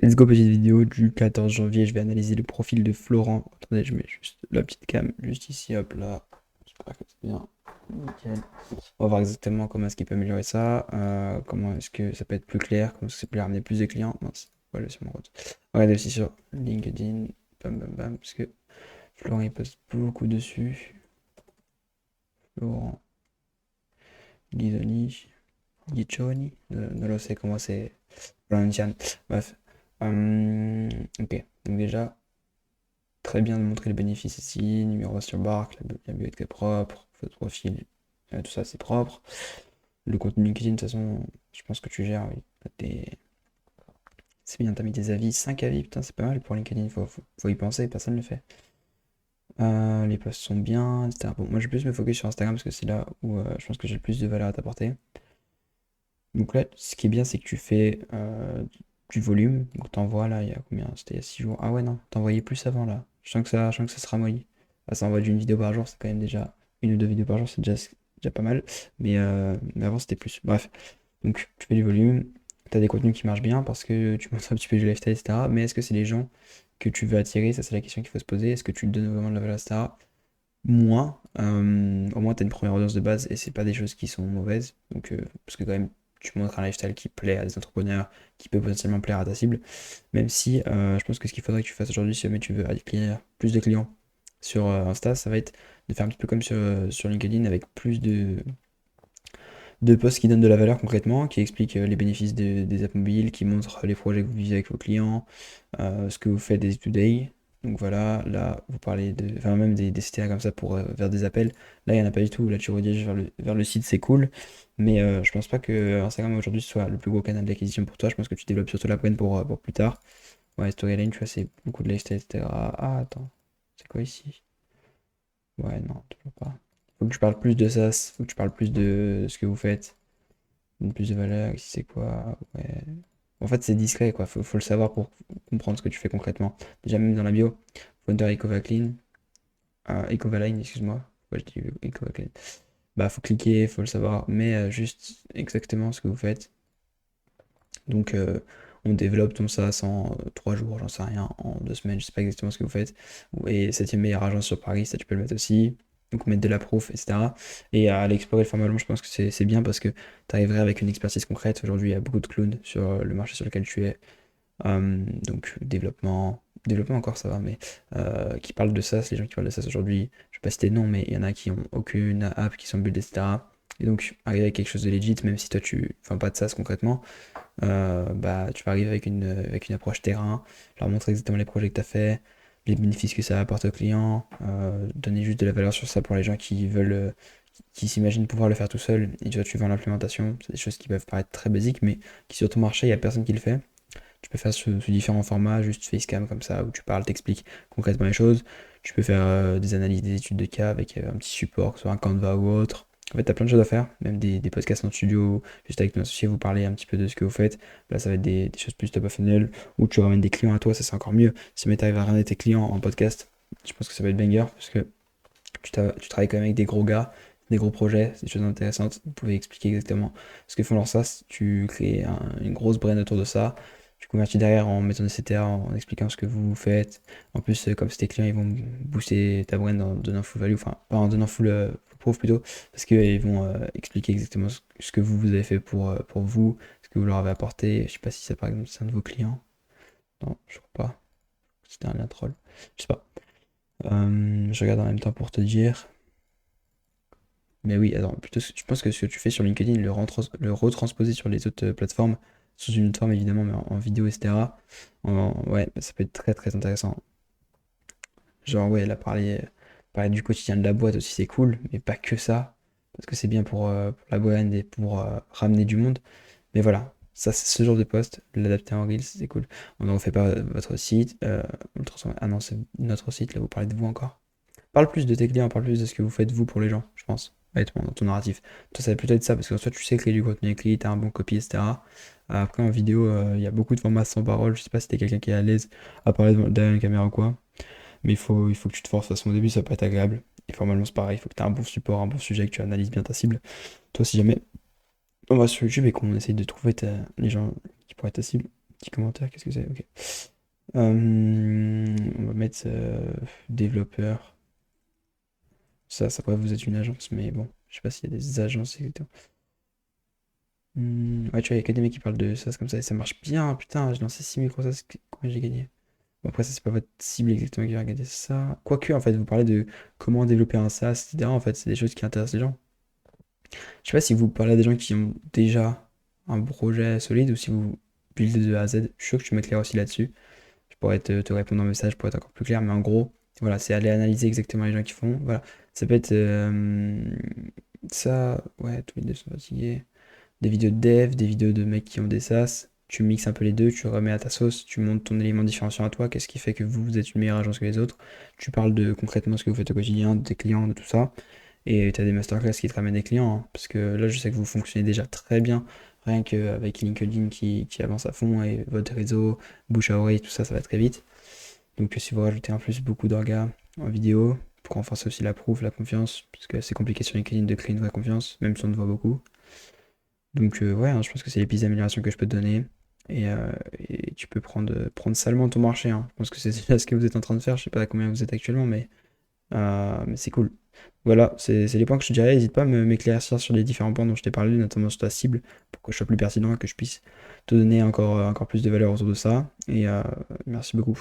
Let's go, petite vidéo du 14 janvier. Je vais analyser le profil de Florent. Attendez, je mets juste la petite cam juste ici, hop là. J'espère que c'est bien. Nickel. On va voir exactement comment est-ce qu'il peut améliorer ça. Comment est-ce que ça peut être plus clair. Comment est-ce que ça peut lui ramener plus de clients. Mince, voilà, c'est mon route. Regardez aussi sur LinkedIn. Bam, bam, bam. Parce que Florent, il poste beaucoup dessus. Florent Ghisoni. Guiccioni. Non lo sais comment c'est prononcié. Bref. Ok. Donc déjà. Très bien de montrer les bénéfices ici, numéro sur barque, la bibliothèque est propre, votre profil, tout ça c'est propre. Le contenu LinkedIn, de toute façon, je pense que tu gères, oui. C'est bien, t'as mis des avis, 5 avis, putain, c'est pas mal pour LinkedIn, faut y penser, personne ne le fait. Les posts sont bien, etc. Bon, moi je vais plus me focus sur Instagram parce que c'est là où je pense que j'ai le plus de valeur à t'apporter. Donc là, ce qui est bien, c'est que tu fais du volume. Donc t'envoies là, il y a combien? C'était il y a 6 jours. Ah ouais, non, t'envoyais plus avant là. Je sens que ça se ramollit. Ah, ça envoie d'une vidéo par jour, c'est quand même déjà. Une ou deux vidéos par jour, c'est déjà pas mal. Mais avant, c'était plus. Bref. Donc tu fais du volume. T'as des contenus qui marchent bien parce que tu montres un petit peu du lifestyle, etc. Mais est-ce que c'est les gens que tu veux attirer? Ça, c'est la question qu'il faut se poser. Est-ce que tu donnes vraiment de la valeur, etc. Moins, au moins tu as une première audience de base et c'est pas des choses qui sont mauvaises. Donc, parce que quand même, tu montres un lifestyle qui plaît à des entrepreneurs, qui peut potentiellement plaire à ta cible. Même si je pense que ce qu'il faudrait que tu fasses aujourd'hui, si jamais tu veux acquérir plus de clients sur Insta, ça va être de faire un petit peu comme sur LinkedIn avec plus de posts qui donnent de la valeur concrètement, qui expliquent les bénéfices des apps mobiles, qui montrent les projets que vous vivez avec vos clients, ce que vous faites des day. Donc voilà, là, vous parlez de, enfin même des CTA comme ça pour vers des appels. Là, il n'y en a pas du tout. Là, tu rediriges vers le site, c'est cool. Mais je pense pas que Instagram aujourd'hui soit le plus gros canal d'acquisition pour toi. Je pense que tu développes surtout la peine pour plus tard. Ouais, Storyline, tu vois, c'est beaucoup de lifestyle, etc. Ah, attends, c'est quoi ici? Ouais, non, toujours pas. Faut que tu parles plus de ça, faut que tu parles plus de ce que vous faites. Une plus de valeur, ici c'est quoi? Ouais. En fait, c'est discret, quoi. Faut le savoir pour comprendre ce que tu fais concrètement. Déjà, même dans la bio, founder EcoVacline, EcoValine, excuse-moi. Ouais, je dis EcoVacline. Bah, faut cliquer, faut le savoir, mais juste exactement ce que vous faites. Donc, on développe ton SaaS en 3 jours, j'en sais rien, en 2 semaines, je sais pas exactement ce que vous faites. Et septième meilleure agence sur Paris, ça tu peux le mettre aussi. Donc, mettre de la proof, etc. Et à aller explorer le format long, je pense que c'est bien parce que tu arriverais avec une expertise concrète. Aujourd'hui, il y a beaucoup de clowns sur le marché sur lequel tu es. Donc, développement encore, ça va, mais qui parlent de SaaS, les gens qui parlent de SaaS aujourd'hui, je vais pas citer de nom, mais il y en a qui ont aucune app, qui sont build, etc. Et donc, arriver avec quelque chose de legit, même si toi, enfin, pas de SaaS concrètement, bah, tu vas arriver avec une approche terrain, leur montrer exactement les projets que tu as fait, les bénéfices que ça apporte aux clients, donner juste de la valeur sur ça pour les gens qui veulent, qui s'imaginent pouvoir le faire tout seul. Et tu vends l'implémentation, c'est des choses qui peuvent paraître très basiques, mais qui sur ton marché, il n'y a personne qui le fait. Tu peux faire sous différents formats, juste facecam comme ça, où tu parles, t'expliques concrètement les choses. Tu peux faire des analyses, des études de cas avec un petit support, que ce soit un Canva ou autre. En fait, tu as plein de choses à faire, même des podcasts en studio, juste avec ton associé, vous parlez un petit peu de ce que vous faites. Là, ça va être des choses plus top of funnel, où tu ramènes des clients à toi, ça c'est encore mieux. Si tu arrives à ramener tes clients en podcast, je pense que ça va être banger, parce que tu travailles quand même avec des gros gars, des gros projets, c'est des choses intéressantes. Vous pouvez expliquer exactement ce que font leurs SaaS. Tu crées une grosse brand autour de ça. Tu convertis derrière en mettant des CTA, en expliquant ce que vous faites. En plus, comme c'est tes clients, ils vont booster ta brand en donnant full value, enfin, pas en donnant full proof plutôt, parce qu'ils vont expliquer exactement ce que vous avez fait pour vous, ce que vous leur avez apporté. Je sais pas si ça, par exemple, c'est un de vos clients. Non, je crois pas. C'était un lien troll. Je sais pas. Je regarde en même temps pour te dire. Mais oui, attends, plutôt, je pense que ce que tu fais sur LinkedIn, le retransposer sur les autres plateformes, sous une autre forme évidemment, mais en vidéo, etc. Ouais, ça peut être très très intéressant. Genre, ouais, là, parler du quotidien de la boîte aussi, c'est cool, mais pas que ça, parce que c'est bien pour la boîte et pour ramener du monde. Mais voilà, ça, c'est ce genre de poste, l'adapter en Reels, c'est cool. On ne refait pas votre site, on le transforme. Ah non, c'est notre site, là, vous parlez de vous encore. Parle plus de tes clients, parle plus de ce que vous faites vous pour les gens, je pense. Honnêtement, dans ton narratif. Toi, ça va plutôt être ça, parce que soit tu sais créer du contenu écrit, t'as un bon copy, etc. Après, en vidéo, il y a beaucoup de formats sans parole. Je sais pas si t'es quelqu'un qui est à l'aise à parler derrière une caméra ou quoi. Mais il faut que tu te forces. De toute façon, au début, ça peut être agréable. Et formalement, c'est pareil. Il faut que tu aies un bon support, un bon sujet, que tu analyses bien ta cible. Toi, si jamais on va sur YouTube et qu'on essaye de trouver les gens qui pourraient être ta cible, Petit commentaire, qu'est-ce que c'est? Ok. On va mettre développeur. Ça pourrait vous être une agence, mais bon, je sais pas s'il y a des agences exactement. Ouais, tu vois, il y a que des mecs qui parlent de ça, c'est comme ça, et ça marche bien, putain, j'ai lancé 6 micros, ça, combien j'ai gagné? Bon, après, ça, c'est pas votre cible exactement qui va regarder ça. Quoique, en fait, vous parlez de comment développer un SaaS, etc. En fait, c'est des choses qui intéressent les gens. Je sais pas si vous parlez à des gens qui ont déjà un projet solide ou si vous buildez de A à Z. Je suis sûr que tu m'éclaires aussi là-dessus. Je pourrais te répondre en message pour être encore plus clair, mais en gros, voilà, c'est aller analyser exactement les gens qui font. Voilà, ça peut être ça, ouais, tous les devs sont fatigués. Des vidéos de dev, des vidéos de mecs qui ont des SaaS. Tu mixes un peu les deux, tu remets à ta sauce, tu montes ton élément différenciant à toi, qu'est-ce qui fait que vous êtes une meilleure agence que les autres. Tu parles de concrètement ce que vous faites au quotidien, de tes clients, de tout ça. Et tu as des masterclass qui te ramènent des clients, hein, parce que là, je sais que vous fonctionnez déjà très bien, rien qu'avec LinkedIn qui avance à fond et votre réseau, bouche à oreille, tout ça, ça va très vite. Donc si vous rajoutez en plus beaucoup d'orgas en vidéo, pour renforcer aussi la proof, la confiance, parce que c'est compliqué sur LinkedIn de créer une vraie confiance, même si on te voit beaucoup. Donc ouais, hein, je pense que c'est les pistes d'amélioration que je peux te donner. Et tu peux prendre salement ton marché, hein. Je pense que c'est déjà ce que vous êtes en train de faire. Je sais pas à combien vous êtes actuellement, mais c'est cool. Voilà, c'est les points que je te dirais. N'hésite pas à m'éclaircir sur les différents points dont je t'ai parlé, notamment sur ta cible, pour que je sois plus pertinent et que je puisse te donner encore plus de valeur autour de ça. Et merci beaucoup.